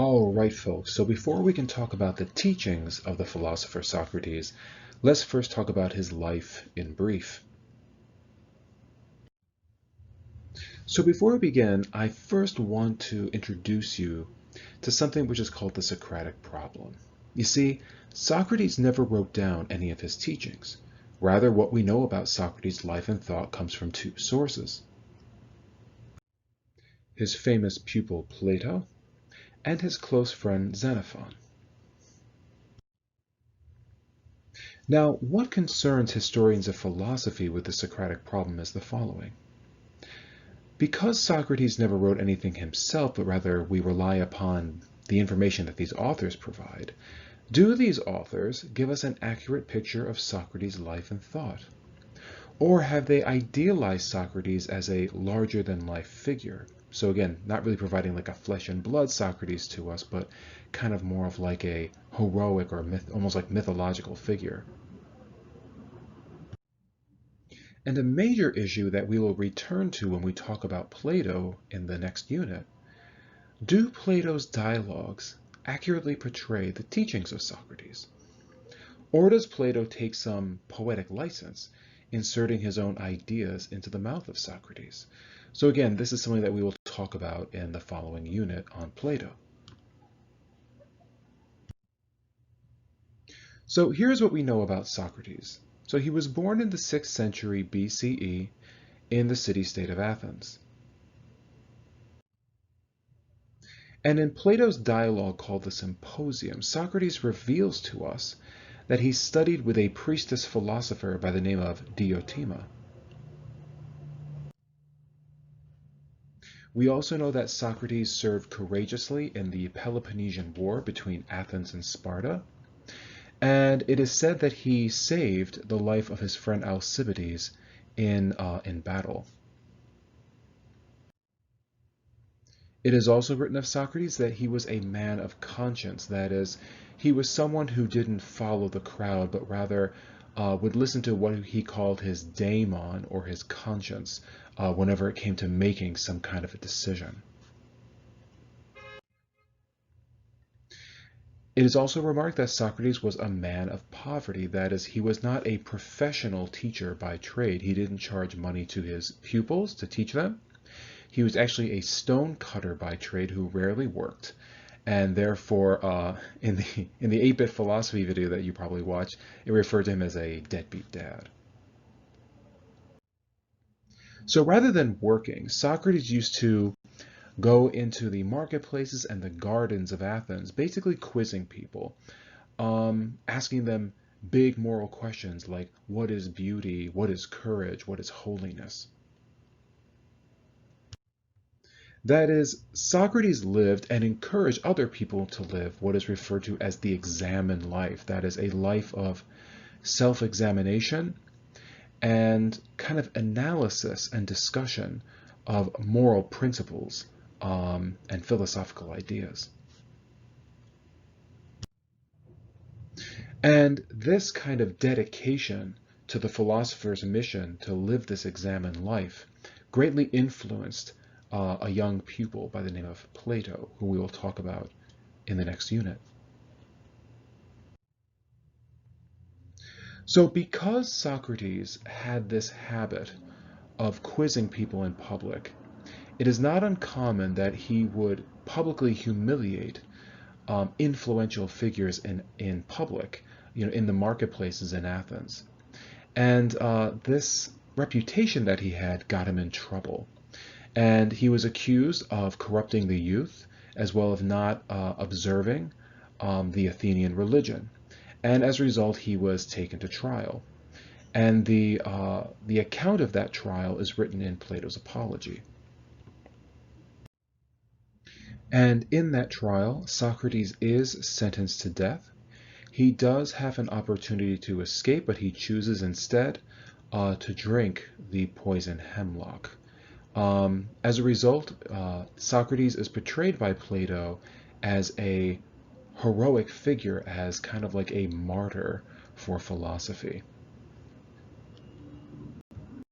All right, folks, so before we can talk about the teachings of the philosopher Socrates, let's first talk about his life in brief. So before we begin, I first want to introduce you to something which is called the Socratic Problem. You see, Socrates never wrote down any of his teachings. Rather, what we know about Socrates' life and thought comes from two sources: his famous pupil Plato and his close friend Xenophon. Now, what concerns historians of philosophy with the Socratic problem is the following. Because Socrates never wrote anything himself, but rather we rely upon the information that these authors provide, do these authors give us an accurate picture of Socrates' life and thought? Or have they idealized Socrates as a larger-than-life figure? So again, not really providing like a flesh and blood Socrates to us, but kind of more of like a heroic or almost like mythological figure. And a major issue that we will return to when we talk about Plato in the next unit: do Plato's dialogues accurately portray the teachings of Socrates? Or does Plato take some poetic license, inserting his own ideas into the mouth of Socrates? So again, this is something that we will talk about in the following unit on Plato. So here's what we know about Socrates. So he was born in the 6th century BCE in the city-state of Athens. And in Plato's dialogue called the Symposium, Socrates reveals to us that he studied with a priestess philosopher by the name of Diotima. We also know that Socrates served courageously in the Peloponnesian War between Athens and Sparta, and it is said that he saved the life of his friend Alcibiades in battle. It is also written of Socrates that he was a man of conscience. That is, he was someone who didn't follow the crowd, but rather would listen to what he called his daemon, or his conscience, whenever it came to making some kind of a decision. It is also remarked that Socrates was a man of poverty. That is, he was not a professional teacher by trade. He didn't charge money to his pupils to teach them. He was actually a stone cutter by trade who rarely worked, and therefore, in the 8-bit philosophy video that you probably watched, it referred to him as a deadbeat dad. So rather than working, Socrates used to go into the marketplaces and the gardens of Athens, basically quizzing people, asking them big moral questions like, what is beauty, what is courage, what is holiness? That is, Socrates lived and encouraged other people to live what is referred to as the examined life. That is, a life of self-examination and kind of analysis and discussion of moral principles and philosophical ideas. And this kind of dedication to the philosopher's mission to live this examined life greatly influenced a young pupil by the name of Plato, who we will talk about in the next unit. So because Socrates had this habit of quizzing people in public, it is not uncommon that he would publicly humiliate influential figures in public, in the marketplaces in Athens. And this reputation that he had got him in trouble. And he was accused of corrupting the youth, as well as not observing the Athenian religion. And as a result, he was taken to trial. And the account of that trial is written in Plato's Apology. And in that trial, Socrates is sentenced to death. He does have an opportunity to escape, but he chooses instead to drink the poison hemlock. As a result, Socrates is portrayed by Plato as a heroic figure, as kind of like a martyr for philosophy.